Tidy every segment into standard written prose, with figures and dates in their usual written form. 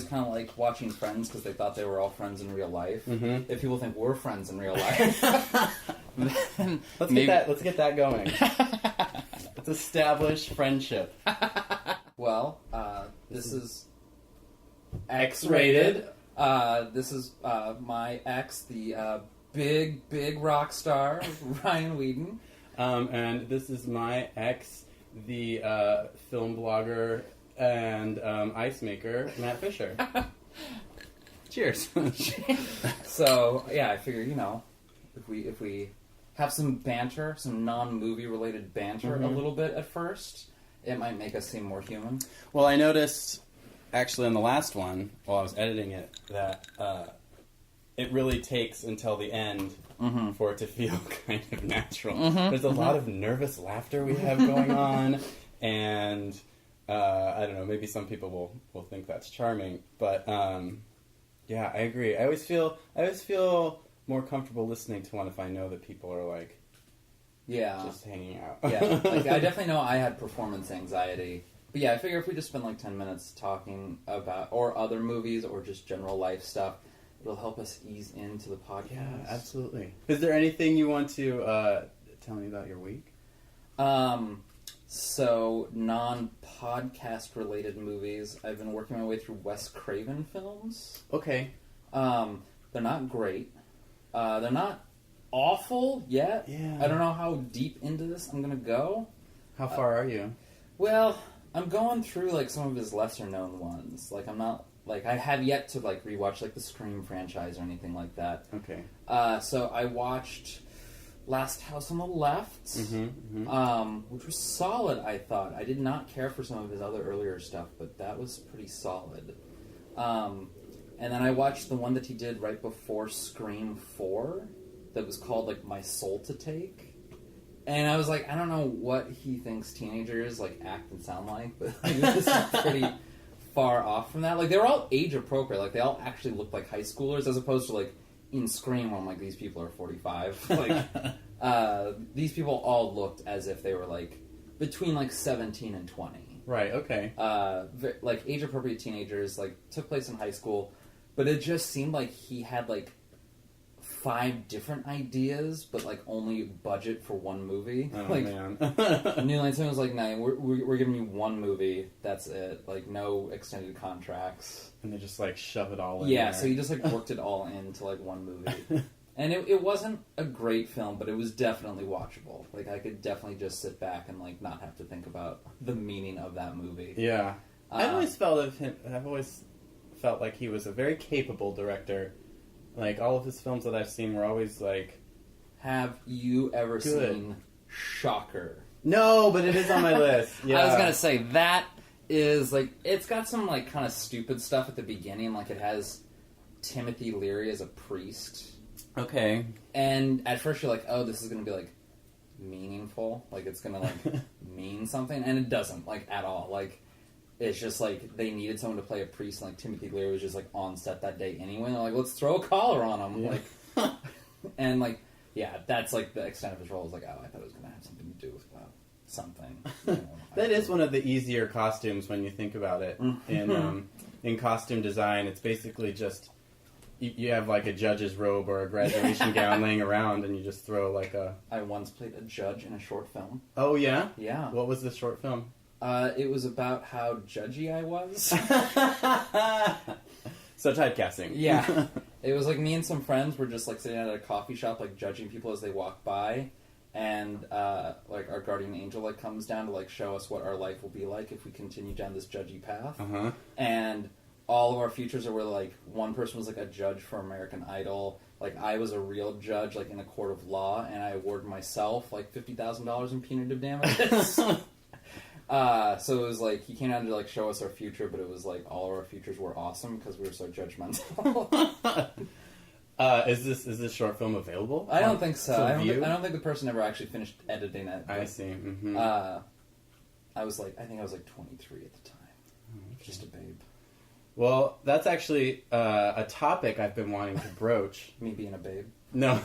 always kind of like watching Friends because they thought they were all friends in real life. Mm-hmm. If people think we're friends in real life, let's get that going. Let's establish friendship. Well, this is X-rated. This is my ex, the big rock star, Ryan Whedon. And this is my ex, the film blogger and ice maker, Matt Fisher. Cheers. So, yeah, I figure, if we have some banter, some non-movie related banter a little bit at first, it might make us seem more human. Well, I noticed, actually, in the last one, while I was editing it, that it really takes until the end for it to feel kind of natural. There's a lot of nervous laughter we have going on, and I don't know, maybe some people will think that's charming, but yeah, I agree. I always feel more comfortable listening to one if I know that people are like, just hanging out. Yeah, like I definitely know I had performance anxiety. But yeah, I figure if we just spend like 10 minutes talking about or other movies or just general life stuff, it'll help us ease into the podcast. Yeah, absolutely. Is there anything you want to tell me about your week? So non-podcast related movies, I've been working my way through Wes Craven films. Okay. They're not great. They're not awful yet. Yeah. I don't know how deep into this I'm gonna go. How far are you? Well, I'm going through like some of his lesser known ones. Like I'm not like I have yet to like rewatch like the Scream franchise or anything like that. Okay. So I watched Last House on the Left, which was solid. I thought I did not care for some of his other earlier stuff, but that was pretty solid. And then I watched the one that he did right before Scream 4 that was called like My Soul to Take. And I was like, I don't know what he thinks teenagers like act and sound like, but like, this is pretty far off from that. Like they were all age appropriate. Like they all actually looked like high schoolers, as opposed to like in Scream where I'm like, these people are 45. Like these people all looked as if they were like between like 17 and 20. Right. Okay. Like age appropriate teenagers. Like took place in high school, but it just seemed like he had like 5 different ideas, but like only budget for one movie. Oh, like, man. New Line Cinema was like, "No, we're giving you one movie. That's it. Like no extended contracts." And they just like shove it all in. Yeah, there. so he just like worked it all into like one movie, and it wasn't a great film, but it was definitely watchable. Like I could definitely just sit back and like not have to think about the meaning of that movie. Yeah, I've always felt like he was a very capable director. Like, all of his films that I've seen were always, like... Have you ever seen Shocker? No, but it is on my list. Yeah. I was gonna say, that is, like... It's got some, like, kind of stupid stuff at the beginning. Like, it has Timothy Leary as a priest. Okay. And at first you're like, oh, this is gonna be, like, meaningful. Like, it's gonna, like, mean something. And it doesn't, like, at all. Like... It's just, like, they needed someone to play a priest, and, like, Timothy Leary was just, like, on set that day anyway, and they're like, let's throw a collar on him, yeah. like, and, like, yeah, that's, like, the extent of his role. I was like, oh, I thought it was going to have something to do with, something. That is one of the easier costumes when you think about it. In costume design, it's basically just, you have, like, a judge's robe or a graduation gown laying around, and you just throw, like, a... I once played a judge in a short film. Oh, yeah? Yeah. What was the short film? It was about how judgy I was. So typecasting. Yeah. It was like me and some friends were just like sitting at a coffee shop like judging people as they walk by, and like our guardian angel like comes down to like show us what our life will be like if we continue down this judgy path. And all of our futures are where like one person was like a judge for American Idol, like I was a real judge like in a court of law, and I awarded myself like $50,000 in punitive damages. So it was like, he came down to like show us our future, but it was like all of our futures were awesome because we were so judgmental. Is this short film available? I don't think so. I don't think the person ever actually finished editing it. I see. I was like, I think I was like 23 at the time. Okay. Just a babe. Well, that's actually a topic I've been wanting to broach. Me being a babe? No.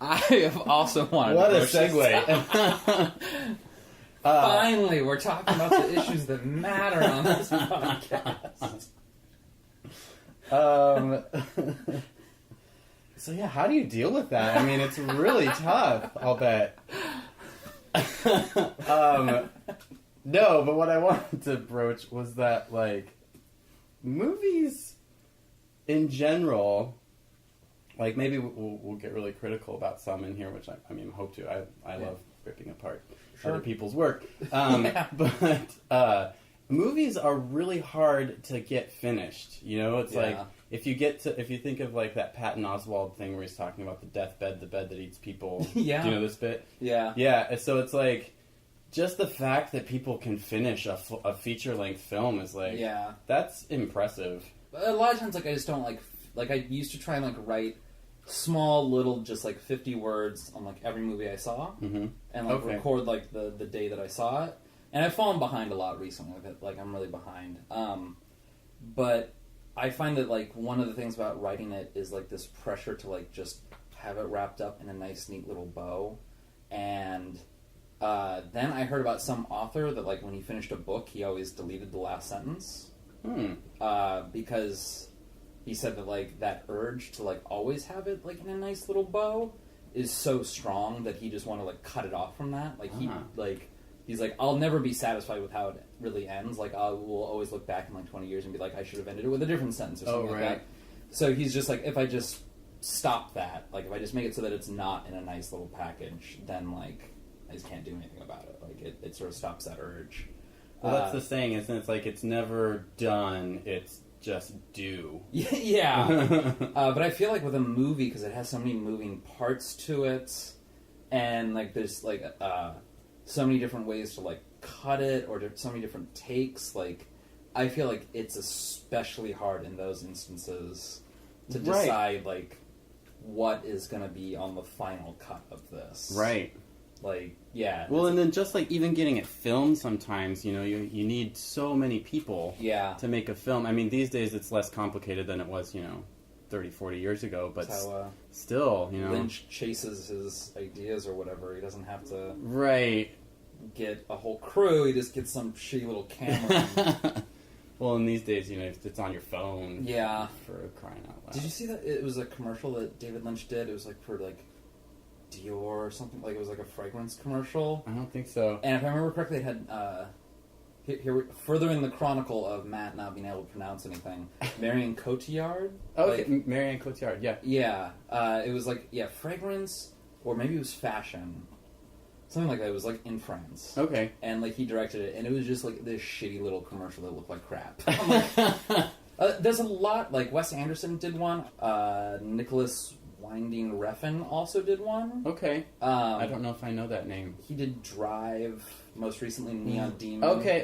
I have also wanted what to a segue. Finally, we're talking about the issues that matter on this podcast. So yeah, how do you deal with that? I mean, it's really tough, I'll bet. No, but what I wanted to broach was that, like, movies in general, like, maybe we'll get really critical about some in here, which I mean, hope to. I love ripping apart other people's work. But movies are really hard to get finished. You know, it's like, if you think of, like, that Patton Oswalt thing where he's talking about the deathbed, the bed that eats people. Yeah. Do you know this bit? Yeah. Yeah, so it's like, just the fact that people can finish a feature-length film is, like, that's impressive. A lot of times, like, I just don't, like, I used to try and, like, write small, little, just, like, 50 words on, like, every movie I saw. And, like, record, like, the day that I saw it. And I've fallen behind a lot recently with it. Like, I'm really behind. But I find that, like, one of the things about writing it is, like, this pressure to, like, just have it wrapped up in a nice, neat little bow. And then I heard about some author that, like, when he finished a book, he always deleted the last sentence. Because he said that, like, that urge to, like, always have it, like, in a nice little bow is so strong that he just wanted to, like, cut it off from that. Like, he's like, I'll never be satisfied with how it really ends. Like, I will always look back in, like, 20 years and be like, I should have ended it with a different sentence or something like that. So he's just like, if I just stop that, like, if I just make it so that it's not in a nice little package, then, like, I just can't do anything about it. Like, it sort of stops that urge. Well, that's the saying, isn't it? It's like, it's never done, it's just do. Yeah. But I feel like with a movie, because it has so many moving parts to it, and, like, there's, like, so many different ways to, like, cut it, or so many different takes, like, I feel like it's especially hard in those instances to decide, like, what is going to be on the final cut of this. Right. Like, yeah. Well, and then just, like, even getting it filmed sometimes, you know, you need so many people to make a film. I mean, these days it's less complicated than it was, you know, 30, 40 years ago, but still, you know. Lynch chases his ideas or whatever. He doesn't have to get a whole crew. He just gets some shitty little camera. Well, in these days, you know, it's on your phone. Yeah. For crying out loud. Did you see that? It was a commercial that David Lynch did. It was, like, for, like, Dior or something. Like, it was like a fragrance commercial. I don't think so. And if I remember correctly, it had further in the chronicle of Matt not being able to pronounce anything, Marion Cotillard. Marion Cotillard, yeah. Yeah. It was like, fragrance, or maybe it was fashion. Something like that. It was, like, in France. Okay. And, like, he directed it, and it was just, like, this shitty little commercial that looked like crap. I'm like, there's a lot, like, Wes Anderson did one, Nicholas Winding Refn also did one. Okay. I don't know if I know that name. He did Drive, most recently Neon Demon. Okay.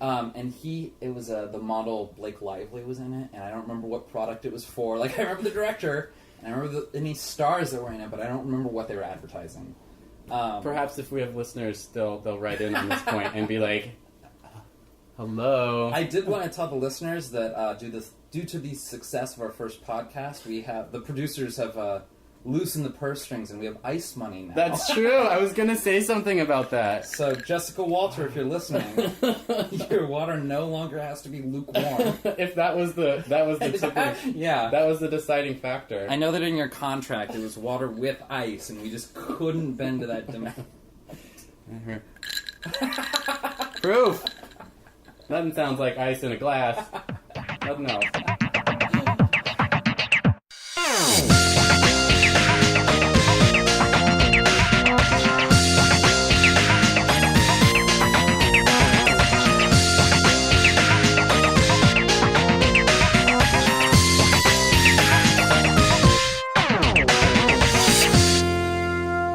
And it was the model Blake Lively was in it, and I don't remember what product it was for. Like, I remember the director, and I remember any stars that were in it, but I don't remember what they were advertising. Perhaps if we have listeners, they'll write in on this point and be like, hello. I did want to tell the listeners that due to the success of our first podcast, the producers have loosened the purse strings, and we have ice money now. That's true. I was going to say something about that. So, Jessica Walter, if you're listening, your water no longer has to be lukewarm. If that was the tipping, that was the deciding factor. I know that in your contract it was water with ice, and we just couldn't bend to that demand. Proof. Nothing sounds like ice in a glass. Nothing else.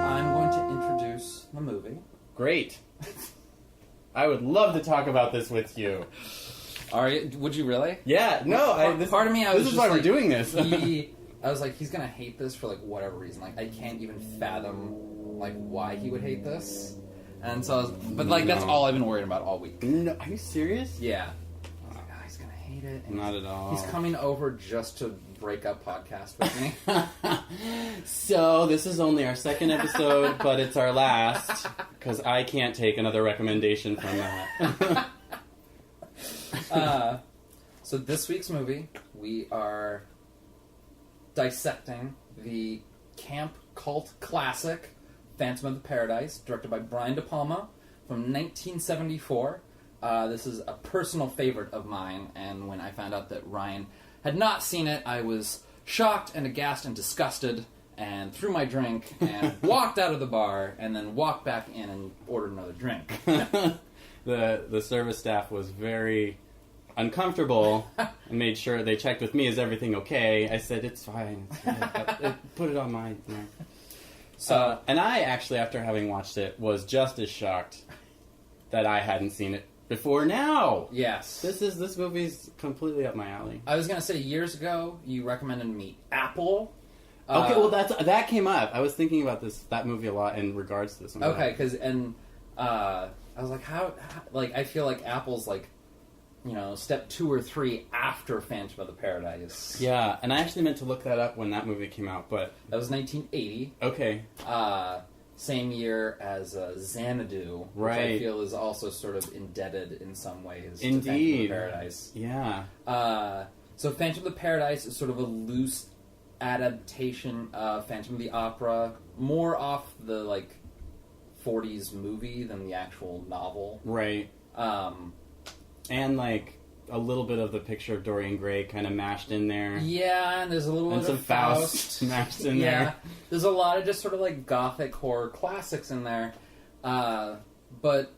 I'm going to introduce the movie. Great. I would love to talk about this with you. Would you really? Yeah, no. Part of me, I was this is just why like, we're doing this. I was like, he's gonna hate this for, like, whatever reason. Like, I can't even fathom, like, why he would hate this. And so I was, but, like, that's all I've been worried about all week. No, are you serious? Yeah. I was like, he's gonna hate it. And Not at all. He's coming over just to break up podcast with me. So, this is only our second episode, but it's our last. because I can't take another recommendation from that. So this week's movie, we are dissecting the camp cult classic, Phantom of the Paradise, directed by Brian De Palma from 1974. This is a personal favorite of mine, and when I found out that Ryan had not seen it, I was shocked and aghast and disgusted, and threw my drink and walked out of the bar, and then walked back in and ordered another drink. The service staff was very uncomfortable and made sure they checked with me, is everything okay? I said, it's fine. Put it on my... So, and I actually, after having watched it, was just as shocked that I hadn't seen it before now. Yes. This movie's completely up my alley. I was going to say, years ago, you recommended me Apple. Okay, well, that came up. I was thinking about that movie a lot in regards to this one. Okay, because, I was like, how, I feel like Apple's, like, step 2 or 3 after Phantom of the Paradise. Yeah, and I actually meant to look that up when that movie came out, but... That was 1980. Okay. Same year as Xanadu, which I feel is also sort of indebted in some ways to Phantom of the Paradise. Yeah. So Phantom of the Paradise is sort of a loose adaptation of Phantom of the Opera, more off the, 40s movie than the actual novel. Right. And, a little bit of the picture of Dorian Gray kind of mashed in there. Yeah, and there's a little bit of Faust mashed in there. Yeah, there's a lot of just sort of, gothic horror classics in there. But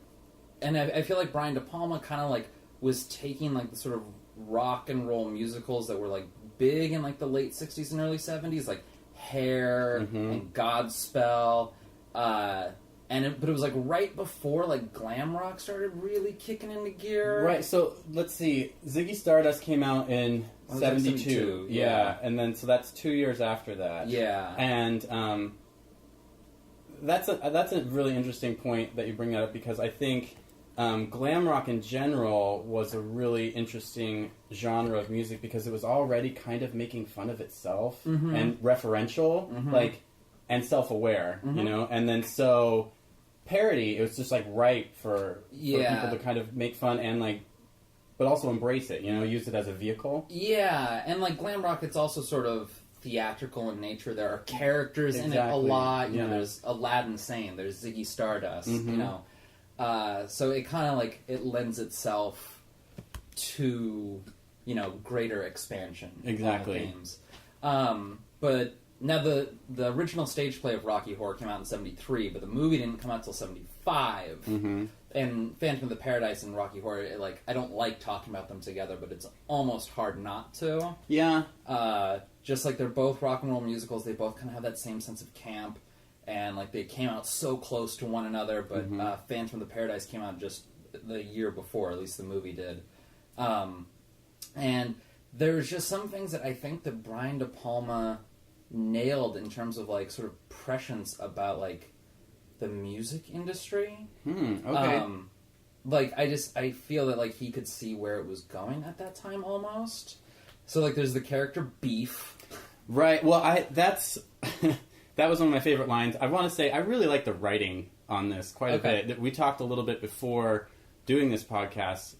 I feel like Brian De Palma kind of, was taking, the sort of rock and roll musicals that were, big in, the late 60s and early 70s, like Hair and Godspell, but it was right before glam rock started really kicking into gear. Right. So let's see. Ziggy Stardust came out in 72. Yeah. And then so that's 2 years after that. Yeah. And that's a really interesting point that you bring that up, because I think glam rock in general was a really interesting genre of music because it was already kind of making fun of itself and referential, and self-aware, and then so parody, it was just ripe for people to kind of make fun and but also embrace it, use it as a vehicle. Yeah, and glam rock, it's also sort of theatrical in nature. There are characters in it a lot. There's Aladdin Sane, there's Ziggy Stardust, so it kind of it lends itself to greater expansion. Exactly. Themes. But now the original stage play of Rocky Horror came out in 73, but the movie didn't come out till 75. And Phantom of the Paradise and Rocky Horror, I don't like talking about them together, but it's almost hard not to. Yeah. Just they're both rock and roll musicals, they both kind of have that same sense of camp, and they came out so close to one another, but Phantom of the Paradise came out just the year before, at least the movie did. And there's just some things that I think that Brian De Palma nailed in terms of sort of prescience about the music industry. Okay. I feel that he could see where it was going at that time almost. So there's the character Beef. Right. Well, that was one of my favorite lines. I want to say I really like the writing on this quite a bit. We talked a little bit before doing this podcast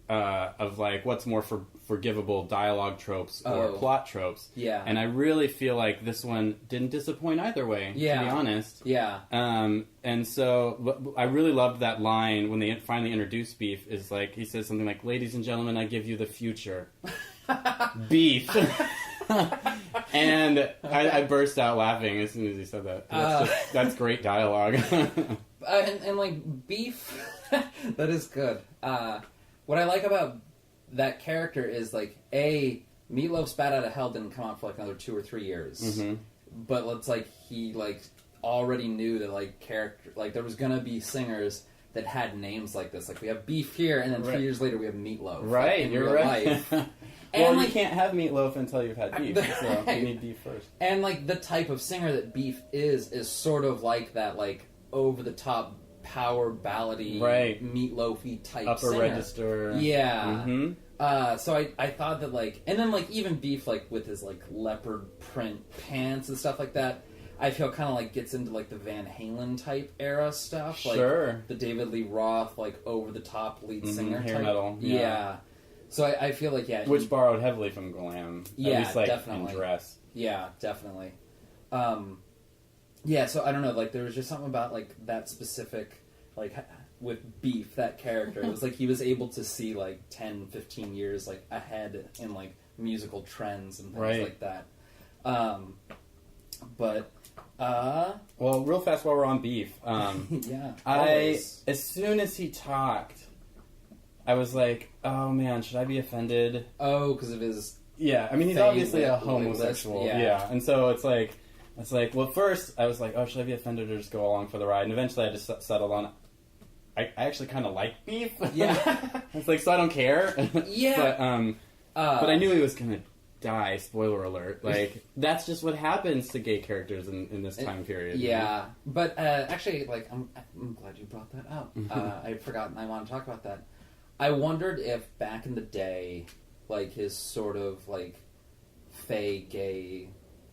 of what's more forgivable dialogue tropes or plot tropes. Yeah. And I really feel like this one didn't disappoint either way, to be honest. Yeah. And so I really loved that line when they finally introduced Beef, is he says something like, "Ladies and gentlemen, I give you the future." Beef. And I burst out laughing as soon as he said that. That's great dialogue. and Beef, that is good. What I like about that character is Meatloaf's Bat Out of Hell didn't come out for another 2 or 3 years, but he already knew that character there was gonna be singers that had names like this. We have Beef here, and then 3 years later we have Meatloaf. Right, in you're real right. life. And you can't have meatloaf until you've had beef, so you need beef first. And the type of singer that Beef is sort of that over the top power ballady, meatloafy type upper singer. register. Yeah. So I thought that and then even Beef with his leopard print pants and stuff like that. I feel kind of like gets into like the Van Halen type era stuff, like Sure. the David Lee Roth like over the top lead singer hair type. metal. Yeah. So I feel like which borrowed heavily from glam. Yeah, at least, like, definitely. in dress. Yeah, definitely. Yeah, so I don't know, like there was just something about like that specific, like with Beef, that character. It was like he was able to see like 10, 15 years like ahead in like musical trends and things like that. Well, real fast while we're on Beef, yeah, always. As soon as he talked, I was like, oh man, should I be offended? Oh, because of his... Yeah, I mean, he's obviously a homosexual. Yeah. And so it's like, well, first I was like, oh, should I be offended or just go along for the ride? And eventually I just settled on, I actually kind of like Beef. Yeah. It's like, so I don't care. Yeah. But I knew he was gonna die. Spoiler alert! Like that's just what happens to gay characters in this time period. Yeah, but actually, like I'm glad you brought that up. I'd forgotten I want to talk about that. I wondered if back in the day, like his sort of like fey gay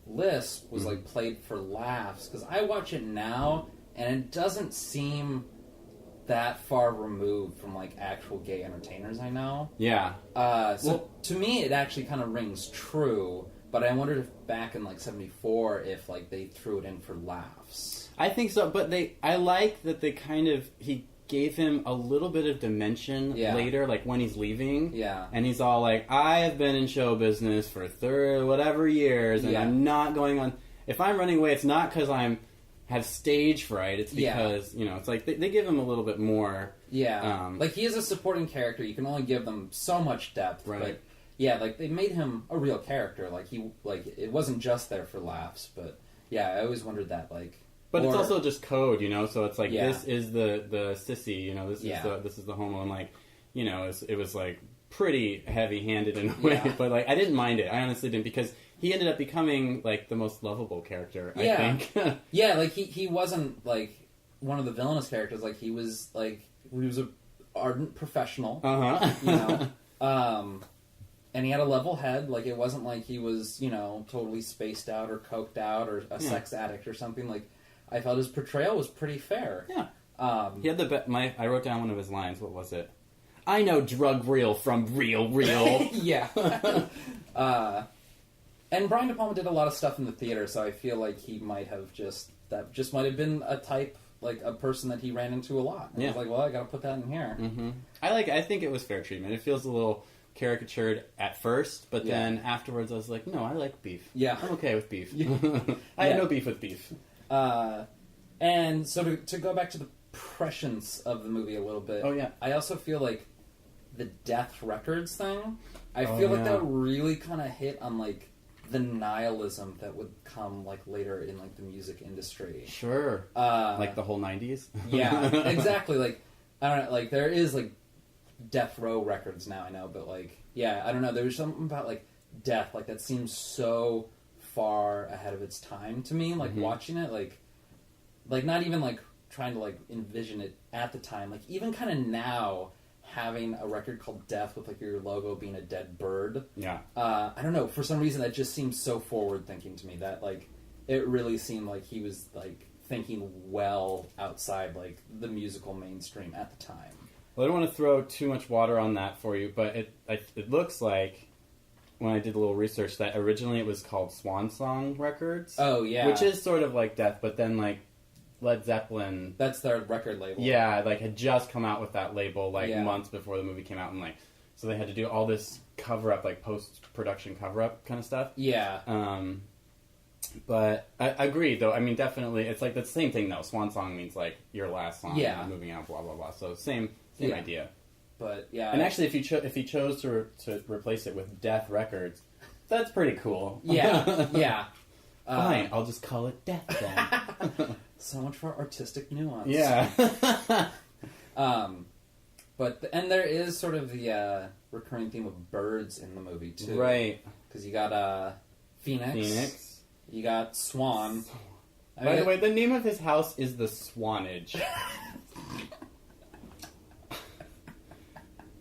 lisp was like played for laughs, because I watch it now and it doesn't seem that far removed from like actual gay entertainers I know. Yeah. To me, it actually kind of rings true. But I wondered if back in like '74, if like they threw it in for laughs. I think so, but I like that he gave him a little bit of dimension later, like when he's leaving. Yeah. And he's all like, I have been in show business for whatever years, and I'm not going on. If I'm running away, it's not because have stage fright. It's because it's like they give him a little bit more. Yeah, like he is a supporting character. You can only give them so much depth. Right. But yeah, like they made him a real character. Like it wasn't just there for laughs. But yeah, I always wondered that. Like, but it's also just code, So it's like Yeah. this is the sissy, this is the homo, and like it was like pretty heavy-handed in a way. Yeah. But like I didn't mind it. I honestly didn't, because he ended up becoming like the most lovable character, I think. Yeah, like he wasn't like one of the villainous characters. Like he was a ardent professional. And he had a level head. Like it wasn't like he was totally spaced out or coked out or a sex addict or something. Like I felt his portrayal was pretty fair. Yeah. He had I wrote down one of his lines. What was it? I know drug real from real. Yeah. And Brian De Palma did a lot of stuff in the theater, so I feel like he might have that might have been a type, like a person that he ran into a lot. And I was like, well, I gotta put that in here. Mm-hmm. I think it was fair treatment. It feels a little caricatured at first, but then afterwards I was like, no, I like Beef. Yeah. I'm okay with Beef. I have no beef with Beef. And so to go back to the prescience of the movie a little bit, I also feel like the Death Records thing, I feel like that really kind of hit on like the nihilism that would come like later in like the music industry. Sure. Like the whole 90s? Yeah, exactly. Like, I don't know, like there is like Death Row Records now, I know, but like, yeah, I don't know, there was something about like death, like that seems so far ahead of its time to me, like watching it, like not even like trying to like envision it at the time, like even kind of now, having a record called Death with like your logo being a dead bird. Yeah. I don't know, for some reason that just seems so forward thinking to me, that like it really seemed like he was like thinking well outside like the musical mainstream at the time. Well, I don't want to throw too much water on that for you, but it looks like, when I did a little research, that originally it was called Swan Song Records. Oh yeah. Which is sort of like Death, but then like Led Zeppelin, that's their record label. Yeah, like had just come out with that label like months before the movie came out, and like so they had to do all this cover up, like post production cover up kind of stuff. Yeah. But I agree, though. I mean, definitely, it's like the same thing though. Swan Song means like your last song, moving out, blah blah blah. So same idea. But yeah, and actually, if he chose to replace it with Death Records, that's pretty cool. Yeah, yeah. Fine, I'll just call it Death then. So much for artistic nuance. Yeah. And there is sort of the recurring theme of birds in the movie too, right? Because you got Phoenix, you got Swan. By the way, the name of his house is the Swanage.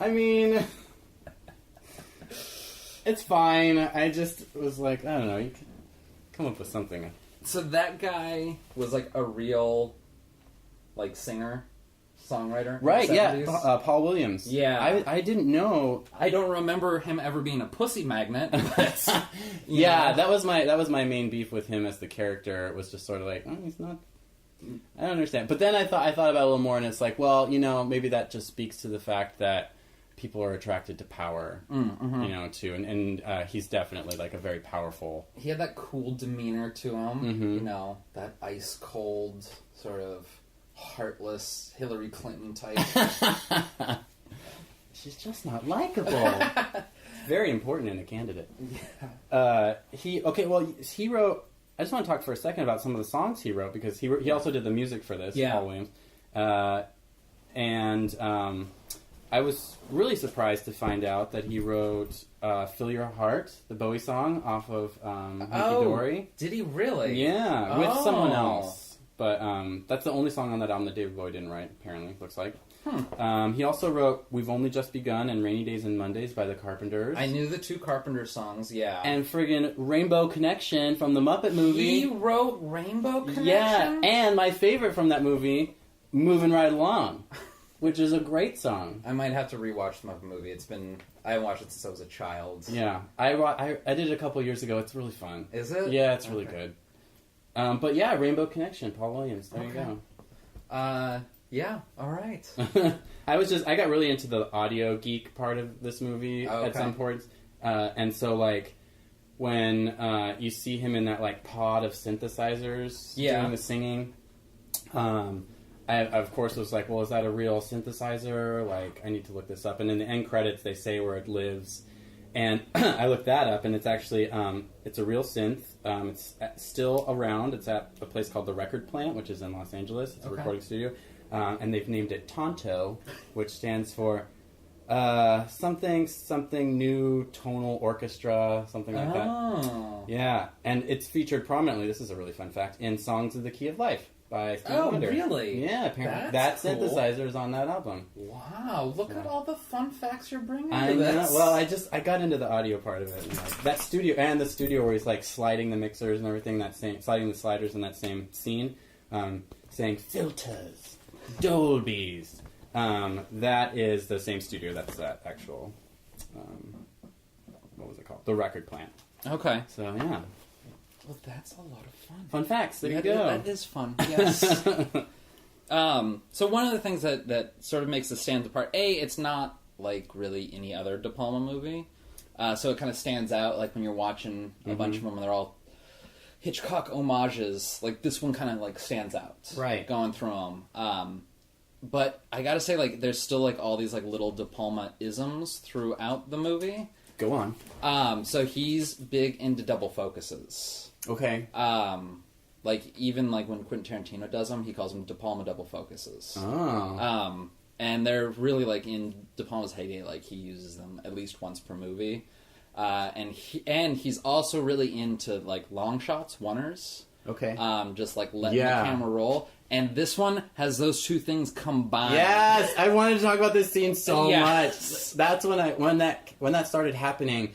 I mean, it's fine. I just was like, I don't know, you can come up with something So that guy was like a real, like, singer, songwriter. Right, in the yeah. 70s. Paul Williams. Yeah. I didn't know. I don't remember him ever being a pussy magnet. But, yeah, that was my main beef with him as the character. It was just sort of like, oh, he's not. I don't understand. But then I thought about it a little more, and it's like, well, maybe that just speaks to the fact that people are attracted to power, too. And he's definitely like a very powerful. He had that cool demeanor to him, Mm-hmm. That ice cold sort of heartless Hillary Clinton type. She's just not likable. Very important in a candidate. Yeah. He wrote. I just want to talk for a second about some of the songs he wrote, because he also did the music for this. Yeah. Paul Williams, and I was really surprised to find out that he wrote "Fill Your Heart," the Bowie song off of Hunky Dory. Did he really? Yeah, with someone else. But that's the only song on that album that David Bowie didn't write, apparently, looks like. He also wrote "We've Only Just Begun" and "Rainy Days and Mondays" by the Carpenters. I knew the two Carpenter songs, yeah. And friggin' "Rainbow Connection" from the Muppet movie. He wrote Rainbow Connection? Yeah, and my favorite from that movie, "Moving Right Along," which is a great song. I might have to rewatch the Muppet movie. I haven't watched it since I was a child. Yeah, I did it a couple years ago. It's really fun. Is it? Yeah, it's really good. But yeah, "Rainbow Connection," Paul Williams. There you go. Yeah, all right. I got really into the audio geek part of this movie at some point. And so, like, when you see him in that, like, pod of synthesizers doing the singing, I, of course, was like, well, is that a real synthesizer? Like, I need to look this up. And in the end credits, they say where it lives. And I looked that up, and it's actually, it's a real synth. It's still around. It's at a place called the Record Plant, which is in Los Angeles. It's a recording studio. And they've named it Tonto, which stands for something new tonal orchestra, something like that. Yeah, and it's featured prominently, this is a really fun fact, in Songs of the Key of Life by Stevie Wonder. Oh, really? Yeah, apparently. That synthesizer is on that album. Wow, look at all the fun facts you're bringing I to know. this. Well, I got into the audio part of it. And that studio, and the studio where he's like sliding the mixers and everything, sliding the sliders in that same scene, saying filters, Dolbys. That is the same studio. That's that actual. What was it called? The Record Plant. Okay. So yeah. Well, that's a lot of fun. Fun facts. There you go. That is fun. Yes. So one of the things that sort of makes this stand apart. It's not like really any other De Palma movie. So it kind of stands out. Like when you're watching a bunch of them, and they're all Hitchcock homages. Like this one kind of like stands out. Right. Going through them. But I gotta say, like, there's still like all these like little De Palma isms throughout the movie. Go on. So he's big into double focuses. Okay. Like even like when Quentin Tarantino does them, he calls them De Palma double focuses. Oh. And they're really like in De Palma's heyday. Like he uses them at least once per movie. And he's also really into like long shots, oneers. Okay. Just like letting the camera roll. And this one has those two things combined. Yes, I wanted to talk about this scene so much. That's when that started happening.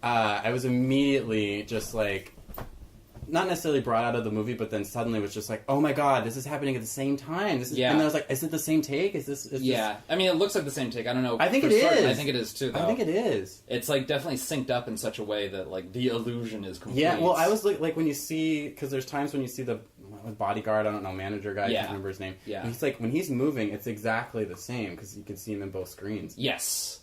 I was immediately just like, not necessarily brought out of the movie, but then suddenly was just like, oh my god, this is happening at the same time. And I was like, is it the same take? Is this? I mean, it looks like the same take. I don't know. I think it is. I think it is too. Though. I think it is. It's like definitely synced up in such a way that like the illusion is complete. Yeah. Well, I was like when you see, because there's times when you see the bodyguard, I don't know, manager guy, I can't remember his name. Yeah. And he's like, when he's moving, it's exactly the same because you can see him in both screens. Yes.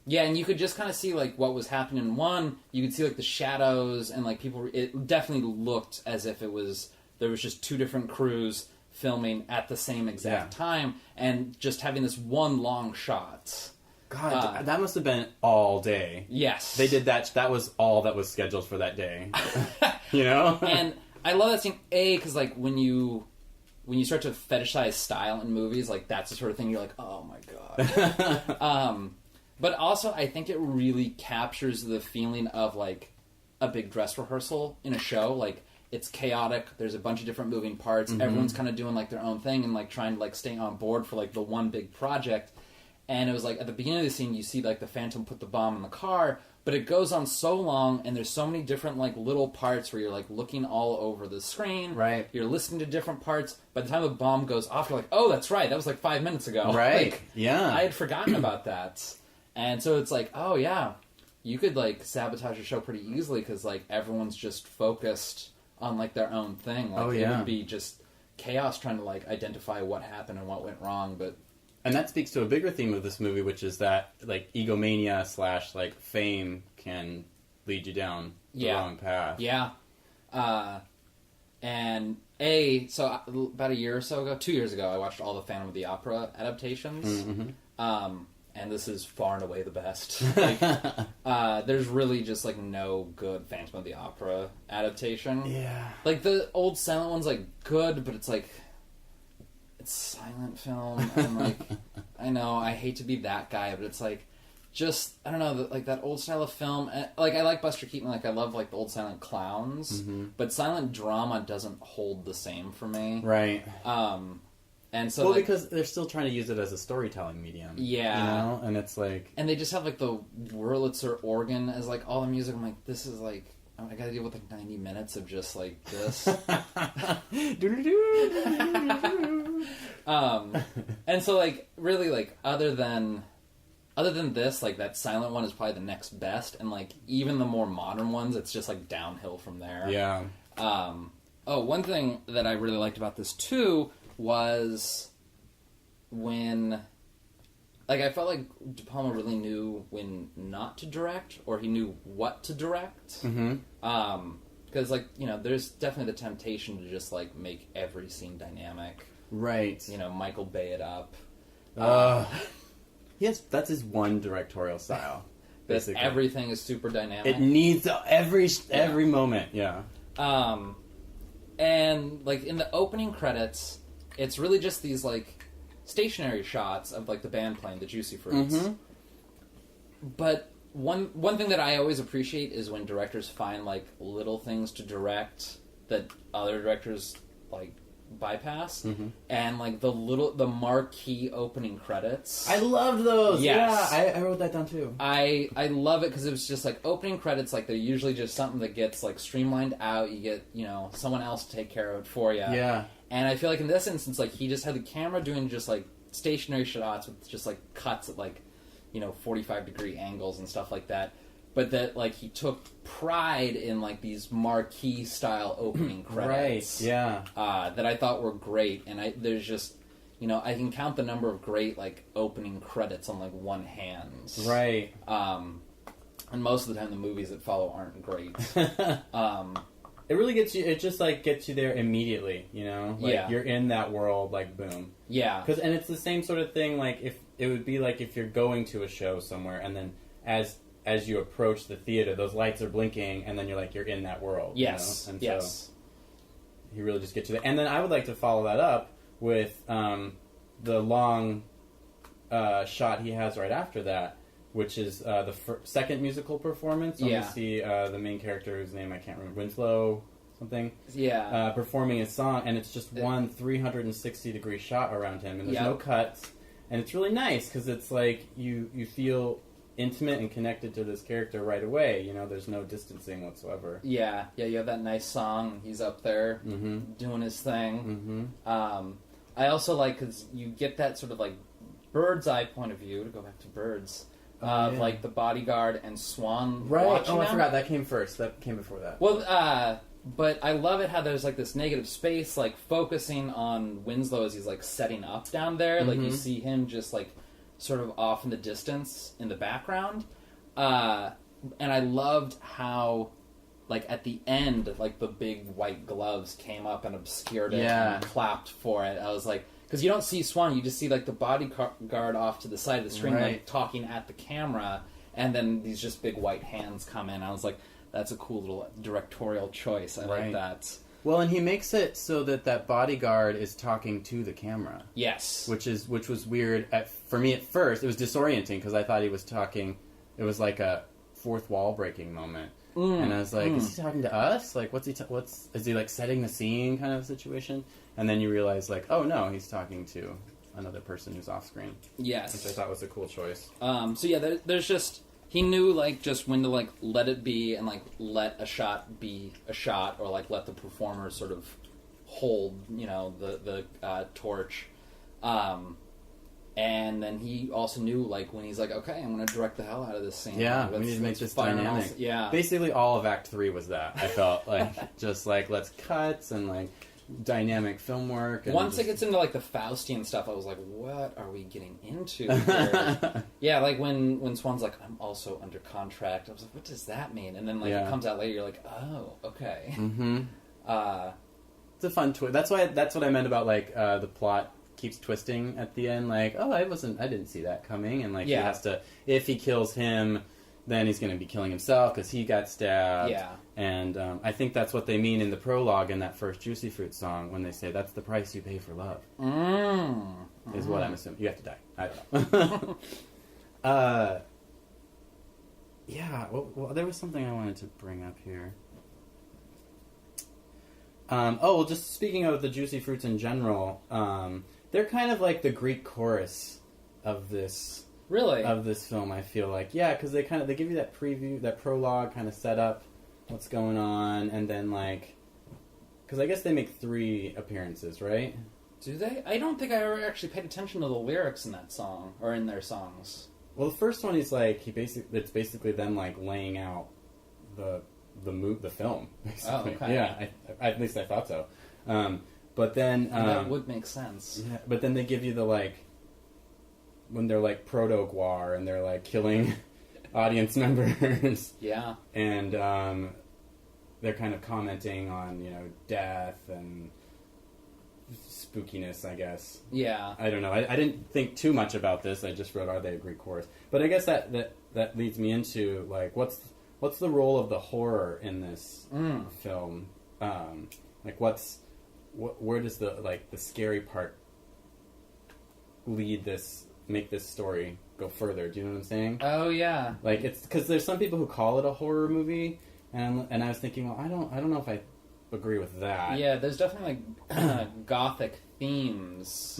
Yeah, and you could just kind of see like what was happening in one. You could see like the shadows and like people. It definitely looked as if there was just two different crews filming at the same exact time, and just having this one long shot. God, that must have been all day. Yes, they did that. That was all that was scheduled for that day. You know, and I love that scene. Because like when you start to fetishize style in movies, like that's the sort of thing you're like, oh my god. But also, I think it really captures the feeling of, like, a big dress rehearsal in a show. Like, it's chaotic. There's a bunch of different moving parts. Mm-hmm. Everyone's kind of doing, like, their own thing and, like, trying to, like, stay on board for, like, the one big project. And it was, like, at the beginning of the scene, you see, like, the Phantom put the bomb in the car. but it goes on so long, and there's so many different like little parts where you're like looking all over the screen. Right. You're listening to different parts. By the time the bomb goes off, you're like, oh, that's right. That was like 5 minutes ago. Right. Like, Yeah. I had forgotten about that. And so it's like, oh yeah, you could like sabotage a show pretty easily because like everyone's just focused on like their own thing. Like it would be just chaos trying to like identify what happened and what went wrong. But and that speaks to a bigger theme of this movie, which is that like egomania / like fame can lead you down the wrong path. Yeah. And so about a year or so ago, 2 years ago, I watched all the Phantom of the Opera adaptations. Mm-hmm. And this is far and away the best. Like, there's really just like no good Phantom of the Opera adaptation. Yeah. Like the old silent one's like good, but it's like it's silent film, and like I know I hate to be that guy, but it's like just I don't know, like that old style of film. Like I like Buster Keaton, like I love like the old silent clowns, but silent drama doesn't hold the same for me. Right. And so, well, like, because they're still trying to use it as a storytelling medium. Yeah. You know? And it's like... And they just have, like, the Wurlitzer organ as, like, all the music. I'm like, this is, like... I gotta deal with, like, 90 minutes of just, like, this. And so, like, really, like, other than this, like, that silent one is probably the next best. And, like, even the more modern ones, it's just, like, downhill from there. Yeah. One thing that I really liked about this, too... was when, like, I felt like De Palma really knew when not to direct, or he knew what to direct. Because, like, you know, there's definitely the temptation to just, like, make every scene dynamic. Right. You know, Michael Bay it up. Yes, that's his one directorial style. Basically. Everything is super dynamic. It needs every moment, yeah. And, like, in the opening credits... it's really just these, like, stationary shots of, like, the band playing the Juicy Fruits. But one thing that I always appreciate is when directors find, like, little things to direct that other directors, like, bypass. And, like, the marquee opening credits. I loved those! Yes. Yeah, I wrote that down, too. I love it because it was just, like, opening credits, like, they're usually just something that gets, like, streamlined out. You get, you know, someone else to take care of it for you. Yeah. And I feel like in this instance, like, he just had the camera doing just, like, stationary shots with just, like, cuts at, like, you know, 45-degree angles and stuff like that. But that, like, he took pride in, like, these marquee-style opening credits. Right, yeah. That I thought were great. And there's just, you know, I can count the number of great, like, opening credits on, like, one hand. Right. And most of the time the movies that follow aren't great. It really gets you, it just, like, gets you there immediately, you know? Like, Yeah. you're in that world, like, boom. Yeah. And it's the same sort of thing, like, if it would be like if you're going to a show somewhere, and then as you approach the theater, those lights are blinking, and then you're, like, you're in that world. Yes. You know? And yes. so he really just gets you there. And then I would like to follow that up with the long shot he has right after that, which is the second musical performance. Yeah. You see the main character, whose name I can't remember, Winslow something. Yeah. Performing his song, and it's just one 360-degree shot around him, and there's no cuts, and it's really nice because it's like you feel intimate and connected to this character right away. You know, there's no distancing whatsoever. Yeah. You have that nice song. He's up there doing his thing. I also like because you get that sort of like bird's eye point of view. To go back to birds. Of like the bodyguard and Swan watching I them. forgot that came first. That came before that. Well, but I love it how there's like this negative space, like focusing on Winslow as he's like setting up down there. Like you see him just like sort of off in the distance in the background. And I loved how like at the end, like the big white gloves came up and obscured it and clapped for it. I was like. Because you don't see Swan, you just see like the bodyguard off to the side of the screen, like talking at the camera, and then these just big white hands come in. I was like, that's a cool little directorial choice. I like that. Well, and he makes it so that bodyguard is talking to the camera. Yes, which was weird for me at first. It was disorienting because I thought he was talking. It was like a fourth wall breaking moment. And I was like, is he talking to us? Like, is he like setting the scene kind of situation? And then you realize, like, oh no, he's talking to another person who's off screen. Yes. Which I thought was a cool choice. So yeah, there's just, He knew, like, just when to, like, let it be and, like, let a shot be a shot, or, like, let the performer sort of hold, you know, the torch. And then he also knew, like, when he's like, okay, I'm going to direct the hell out of this scene. Yeah, we need to make this dynamic. Yeah. Basically, all of Act 3 was that, I felt. Like, just, like, let's cuts and, like, dynamic film work. And Once it gets into, like, the Faustian stuff, I was like, what are we getting into here? Yeah, like, when Swan's like, I'm also under contract, I was like, what does that mean? And then, like, it comes out later, you're like, oh, okay. Mm-hmm. It's a fun twist. That's what I meant about, like, the plot keeps twisting at the end, like, oh, I didn't see that coming, and like he has to, if he kills him, then he's going to be killing himself because he got stabbed. Yeah. And I think that's what they mean in the prologue in that first Juicy Fruit song when they say that's the price you pay for love. Is what I'm assuming. You have to die. I don't know. Yeah. Well, there was something I wanted to bring up here. Just speaking of the Juicy Fruits in general, they're kind of like the Greek chorus of this film. I feel like, because they give you that preview, that prologue, kind of set up what's going on, and then like, because I guess they make 3 appearances, right? Do they? I don't think I ever actually paid attention to the lyrics in that song or in their songs. Well, the first one is like it's basically them like laying out the film, basically. Oh, okay. Yeah, at least I thought so. But then that would make sense. Yeah, but then they give you the like when they're like proto-Gwar and they're like killing audience members. Yeah, and they're kind of commenting on, you know, death and spookiness, I guess. Yeah, I don't know. I didn't think too much about this. I just wrote, are they a Greek chorus? But I guess that leads me into like what's the role of the horror in this film? Like, where does the scary part make this story go further? Do you know what I'm saying? Oh yeah. Like, it's because there's some people who call it a horror movie, and I was thinking, well, I don't know if I agree with that. Yeah, there's definitely like gothic themes,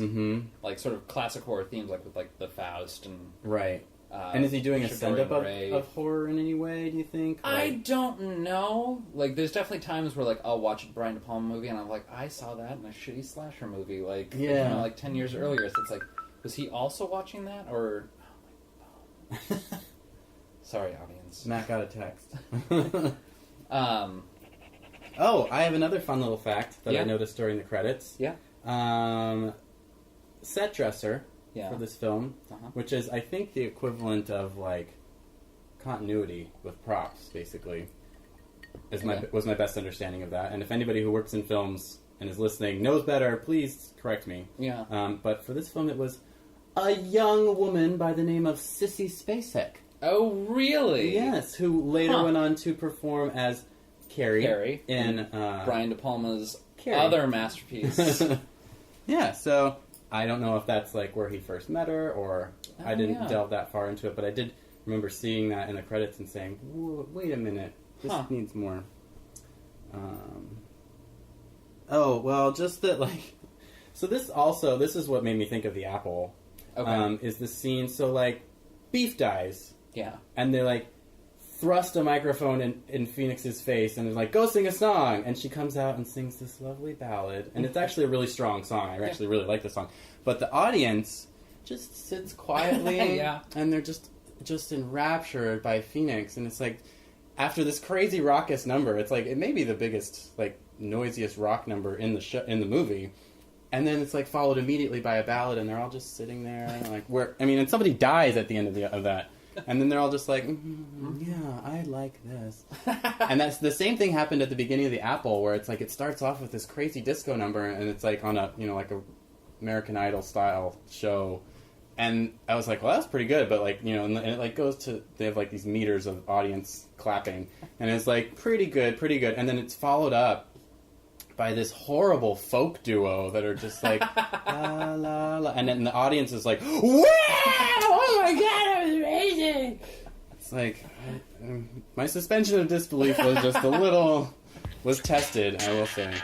like sort of classic horror themes, like with like the Faust and right. And is he doing a send-up of horror in any way, do you think? Like, I don't know. Like, there's definitely times where, like, I'll watch a Brian De Palma movie and I'm like, I saw that in a shitty slasher movie, like, you know, like 10 years earlier. So it's like, was he also watching that? Or... Oh, my God. Sorry, audience. Matt got a text. I have another fun little fact that I noticed during the credits. Yeah. Set dresser. For this film, which is, I think, the equivalent of, like, continuity with props, basically, was my best understanding of that. And if anybody who works in films and is listening knows better, please correct me. Yeah. But for this film, it was a young woman by the name of Sissy Spacek. Oh, really? Yes, who later went on to perform as Carrie in Brian De Palma's other masterpiece. Yeah, so... I don't know if that's like where he first met her, or I didn't delve that far into it, but I did remember seeing that in the credits and saying, wait a minute, this needs more. Just that, like... So this is what made me think of The Apple, is the scene, so, like, Beef dies. Yeah. And they, like, thrust a microphone in Phoenix's face and is like, go sing a song, and she comes out and sings this lovely ballad, and it's actually a really strong song. I actually really like the song, but the audience just sits quietly and they're just enraptured by Phoenix, and it's like, after this crazy raucous number, it's like, it may be the biggest, like, noisiest rock number in the movie, and then it's like followed immediately by a ballad, and they're all just sitting there like, and somebody dies at the end of that. And then they're all just like, yeah, I like this. And that's the same thing happened at the beginning of The Apple, where it's like it starts off with this crazy disco number, and it's like on a, you know, like a American Idol style show. And I was like, well, that's pretty good, but like, you know, and it like goes to, they have like these meters of audience clapping, and it's like pretty good. And then it's followed up by this horrible folk duo that are just like, la, la, la. And then the audience is like, wow! Oh my God, that was amazing! It's like, my suspension of disbelief was just was tested, I will say.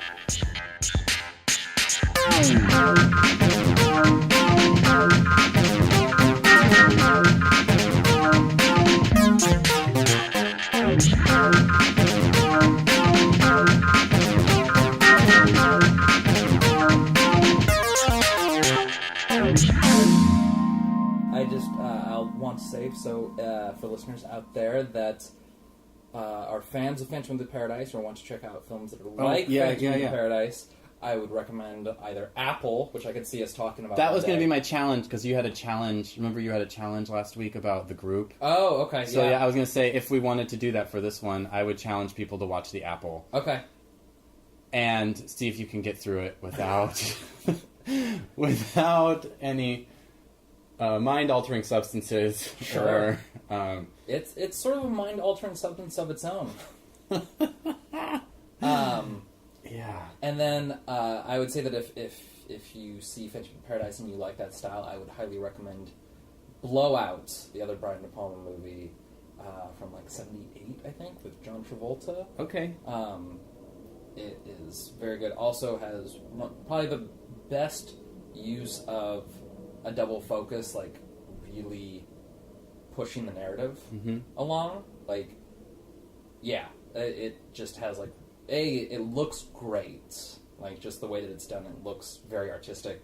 want to say, so for listeners out there that are fans of Phantom of the Paradise or want to check out films that are like Phantom of the Paradise, I would recommend either Apple, which I could see us talking about. That was going to be my challenge, because you had a challenge. Remember you had a challenge last week about the group? Oh, okay. So I was going to say, if we wanted to do that for this one, I would challenge people to watch the Apple. Okay. And see if you can get through it without without any mind-altering substances. Sure. Or, it's sort of a mind-altering substance of its own. Yeah. And then I would say that if you see Phantom of Paradise and you like that style, I would highly recommend Blowout, the other Brian De Palma movie from like '78, I think, with John Travolta. Okay. It is very good. Also has probably the best use of a double focus, like really pushing the narrative along. Like, yeah, it just has like it looks great. Like just the way that it's done, it looks very artistic.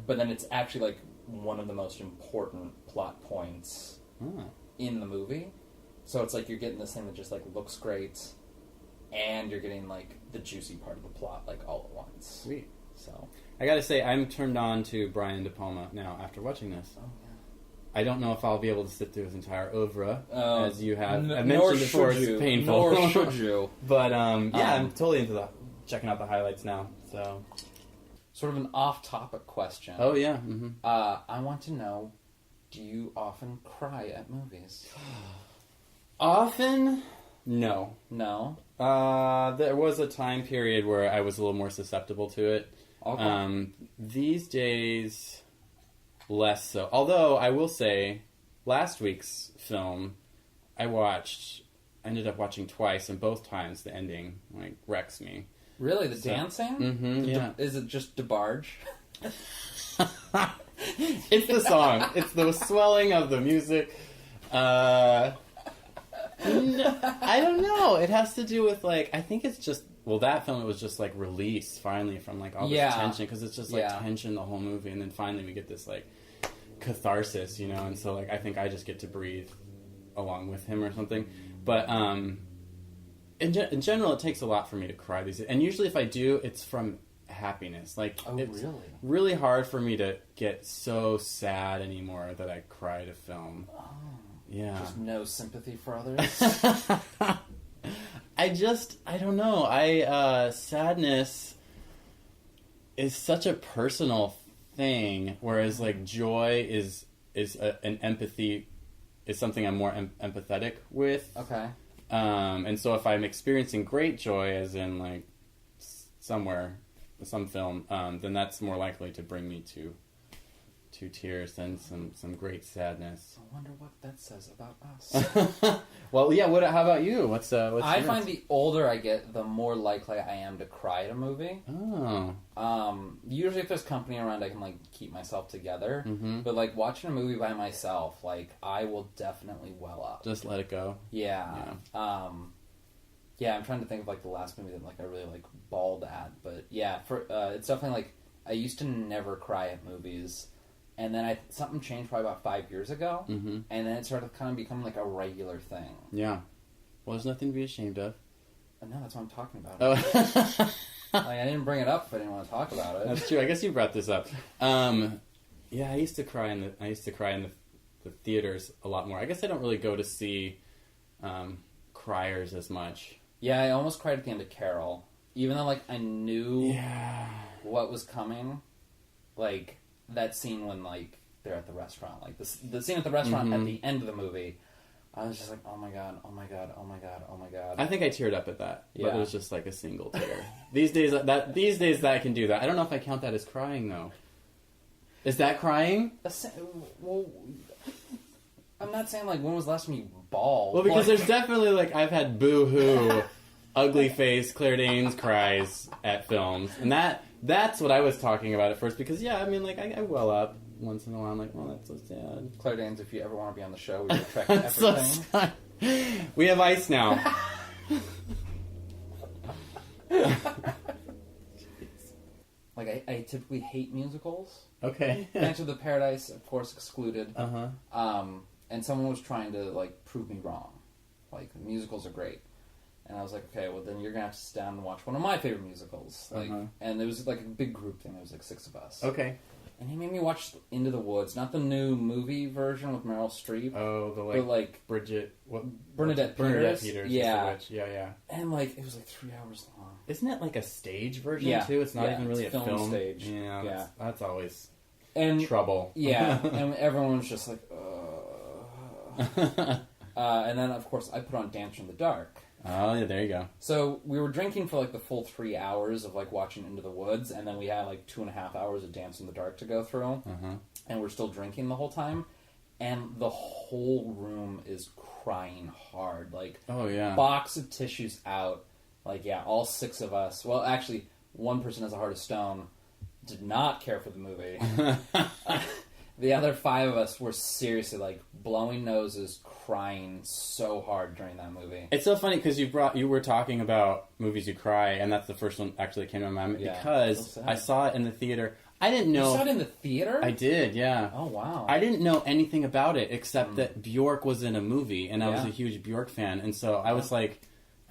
But then it's actually like one of the most important plot points in the movie. So it's like you're getting this thing that just like looks great, and you're getting like the juicy part of the plot like all at once. Sweet. So I gotta say, I'm turned on to Brian De Palma now after watching this. Oh yeah. I don't know if I'll be able to sit through his entire oeuvre, as you have Nor mentioned before. should you. It's painful. Nor should you. But yeah, I'm totally into checking out the highlights now. So, sort of an off-topic question. oh yeah. I want to know: do you often cry at movies? Often, no. No. There was a time period where I was a little more susceptible to it. Okay. These days, less so. Although I will say, last week's film, I ended up watching twice, and both times the ending like wrecks me. Really, the dancing? Yeah. Is it just DeBarge? It's the song. It's the swelling of the music. No, I don't know. It has to do with like, I think it's just, well, that film, it was just like release finally from like all this tension, because it's just like tension the whole movie, and then finally we get this like catharsis, you know, and so like I think I just get to breathe along with him or something. But in general, it takes a lot for me to cry these days, and usually if I do, it's from happiness. Like, it's really hard for me to get so sad anymore that I cry at a film. Oh. Yeah. Just no sympathy for others? I don't know. Sadness is such a personal thing, whereas like joy is an empathy, is something I'm more empathetic with. Okay. And so if I'm experiencing great joy, as in like some film, then that's more likely to bring me to tears than some great sadness. I wonder what that says about us. Well, yeah. How about you? What's I yours? find the older I get, the more likely I am to cry at a movie. Oh. Usually if there's company around, I can like keep myself together. But like watching a movie by myself, like I will definitely well up. Just let it go. Yeah. Yeah, I'm trying to think of like the last movie that like I really like bawled at, but yeah, it's definitely like I used to never cry at movies, and then something changed probably about 5 years ago, and then it started kind of becoming like a regular thing. Yeah. Well, there's nothing to be ashamed of. No, that's what I'm talking about. Oh. Like, I didn't bring it up if I didn't want to talk about it. That's true. I guess you brought this up. Yeah, I used to cry in the theaters a lot more. I guess I don't really go to see criers as much. Yeah, I almost cried at the end of Carol, even though like I knew what was coming. Like that scene when like they're at the restaurant, like the scene at the restaurant at the end of the movie. I was just like, oh my god, oh my god, oh my god, oh my god. I think I teared up at that, but it was just like a single tear. These days that I can do that. I don't know if I count that as crying though. Is that crying? Well, I'm not saying like when was the last time you bawled. Well, because there's definitely like I've had boo-hoo, ugly face, Claire Danes cries at films, and that's what I was talking about at first. Because I mean like I well up once in a while. I'm like, well, that's so sad. Claire Danes, if you ever want to be on the show, we will check everything. We have ice now. Like I typically hate musicals. Okay. Phantom of the Paradise, of course, excluded. and someone was trying to like prove me wrong. Like, musicals are great. And I was like, okay, well then you're gonna have to sit down and watch one of my favorite musicals. Like, and it was like a big group thing. There was like 6 of us. Okay. And he made me watch Into the Woods, not the new movie version with Meryl Streep. Oh, Bernadette Peters. Yeah. Is the witch. Yeah. And like, it was like 3 hours long. Isn't it like a stage version too? It's not even really a film stage. Yeah. That's always trouble. Yeah. Yeah. And everyone was just like, and then, of course, I put on Dancer in the Dark. Oh, yeah, there you go. So we were drinking for like the full 3 hours of like watching Into the Woods, and then we had like 2.5 hours of Dance in the Dark to go through, and we're still drinking the whole time, and the whole room is crying hard. Like, oh yeah, box of tissues out. Like, yeah, all 6 of us. Well, actually, one person has a heart of stone. Did not care for the movie. The other 5 of us were seriously like blowing noses, crying so hard during that movie. It's so funny because you were talking about movies you cry, and that's the first one actually that came to my mind because I saw it in the theater. I didn't know. You saw it in the theater? I did, yeah. Oh wow! I didn't know anything about it except that Bjork was in a movie, and I was a huge Bjork fan, and so I was like,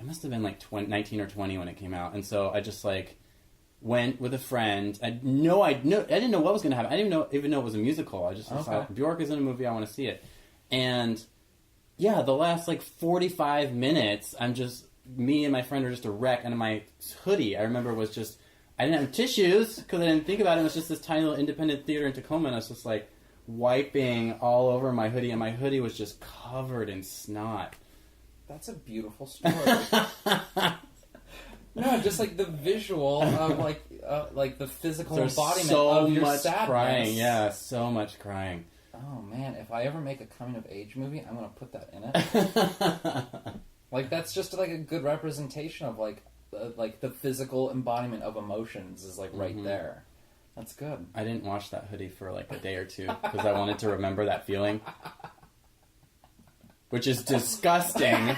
I must have been like 19 or 20 when it came out, and so I just like went with a friend. I didn't know what was going to happen. I didn't even know it was a musical. I just thought, Bjork is in a movie, I want to see it. And yeah, the last like 45 minutes, me and my friend are just a wreck, and my hoodie, I remember, was just, I didn't have tissues because I didn't think about it. It was just this tiny little independent theater in Tacoma, and I was just like wiping all over my hoodie, and my hoodie was just covered in snot. That's a beautiful story. No, just like the visual of like the physical embodiment of your sadness. So much crying, yeah, so much crying. Oh man, if I ever make a coming of age movie, I'm gonna put that in it. Like, that's just like a good representation of like the physical embodiment of emotions is like right there. That's good. I didn't wash that hoodie for like a day or 2 because I wanted to remember that feeling. Which is disgusting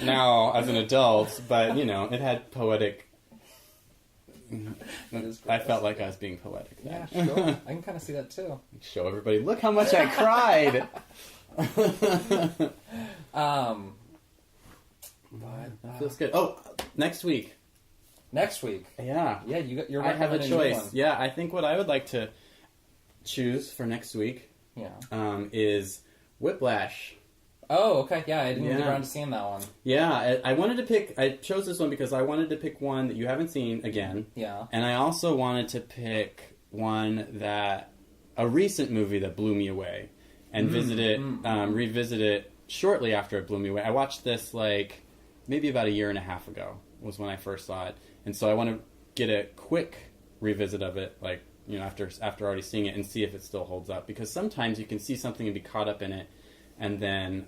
now as an adult, but, you know, it had poetic... I felt like I was being poetic. Yeah, sure. I can kind of see that, too. Show everybody, look how much I cried! That feels good. Oh, next week. Next week? Yeah. Yeah, you're I have a choice. One. Yeah, I think what I would like to choose for next week is Whiplash. Oh, okay. Yeah, I didn't get around to seeing that one. Yeah, I chose this one because I wanted to pick one that you haven't seen again. Yeah. And I also wanted to pick a recent movie that blew me away and revisit it shortly after it blew me away. I watched this like maybe about a year and a half ago was when I first saw it. And so I want to get a quick revisit of it, like, you know, after already seeing it and see if it still holds up. Because sometimes you can see something and be caught up in it. And then,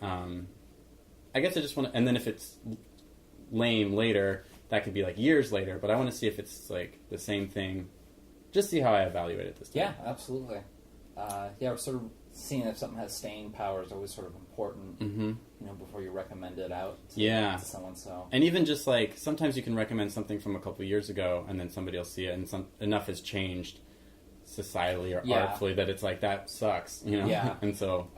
I guess I just want to... And then if it's lame later, that could be like years later. But I want to see if it's like the same thing. Just see how I evaluate it this time. Yeah, absolutely. We're sort of seeing if something has staying power is always sort of important, you know, before you recommend it out to someone. So, and even just like, sometimes you can recommend something from a couple of years ago, and then somebody will see it, and enough has changed societally or artfully that it's like, that sucks, you know? Yeah. And so...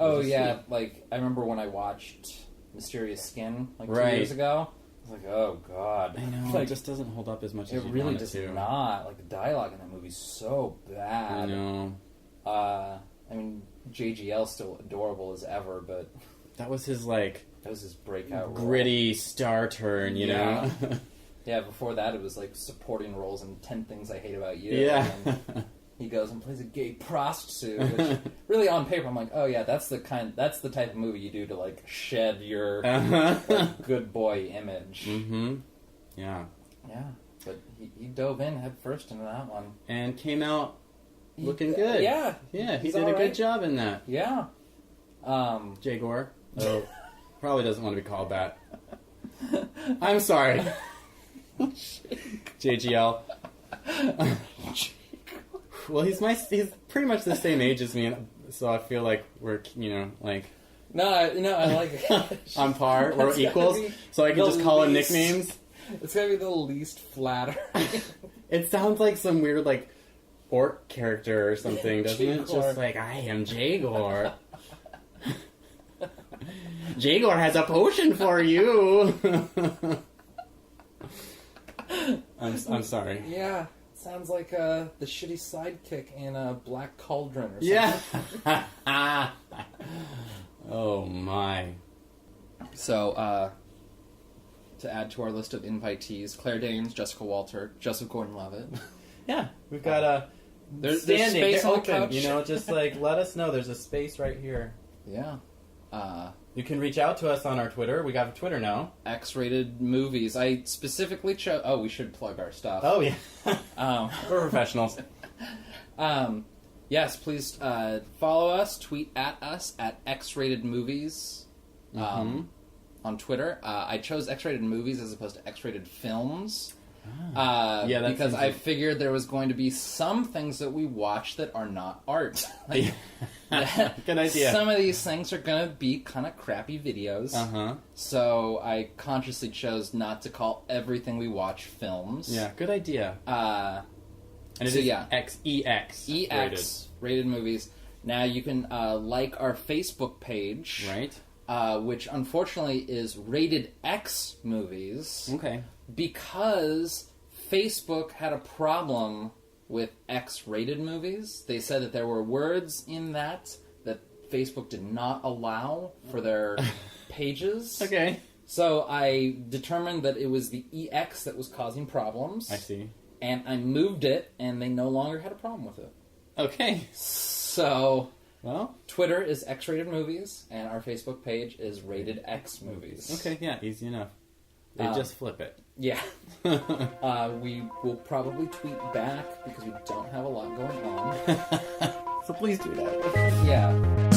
like, I remember when I watched Mysterious Skin, like, 2 years ago. I was like, oh, God. I know, like, it just doesn't hold up as much as it you really want it does to. not. Like, the dialogue in that movie's so bad. I know. I mean, JGL's still adorable as ever, but... That was his, like... That was his breakout role. Gritty star turn, you know? Yeah, before that it was, like, supporting roles in 10 Things I Hate About You. Yeah. And he goes and plays a gay prostitute, which really on paper I'm like, oh yeah, that's the type of movie you do to like shed your like, good boy image. Yeah. Yeah, but he dove in head first into that one and came out looking good. Yeah, he did a good job in that. Yeah. Jay Gore. Oh, probably doesn't want to be called that. I'm sorry. JGL. Well, he's pretty much the same age as me, so I feel like we're, you know, like... No, I like it. On par, we're equals, so I can just call him nicknames. It's gotta be the least flattering. It sounds like some weird, like, orc character or something, doesn't it? Just like, I am Jagor. Jagor has a potion for you. I'm sorry. Yeah, sounds like the shitty sidekick in a Black Cauldron or something. Yeah. Oh my. So, to add to our list of invitees, Claire Danes, Jessica Walter, Joseph Gordon Levitt. Yeah, we've got a... There's standing, space they're on the open, couch. you know, just like, let us know. There's a space right here. Yeah. You can reach out to us on our Twitter. We got a Twitter now. X-rated movies. I specifically chose... Oh, we should plug our stuff. Oh, yeah. We're professionals. Yes, please follow us, tweet at us at X-rated movies on Twitter. I chose X-rated movies as opposed to X-rated films. Yeah, that's because I easy. figured there was going to be some things that we watch that are not art. Like, Good idea. Some of these things are going to be kind of crappy videos. So I consciously chose not to call everything we watch films. Yeah, good idea. And it so is yeah. EX rated movies. Now you can like our Facebook page. Right. Which unfortunately is Rated X Movies. Okay. Because Facebook had a problem with X-rated movies. They said that there were words in that Facebook did not allow for their pages. Okay. So I determined that it was the EX that was causing problems. I see. And I moved it, and they no longer had a problem with it. Okay. So... Well, Twitter is X-rated movies, and our Facebook page is Rated X Movies. okay, yeah, easy enough. They just flip it. Yeah. We will probably tweet back because we don't have a lot going on. So please do that. Yeah.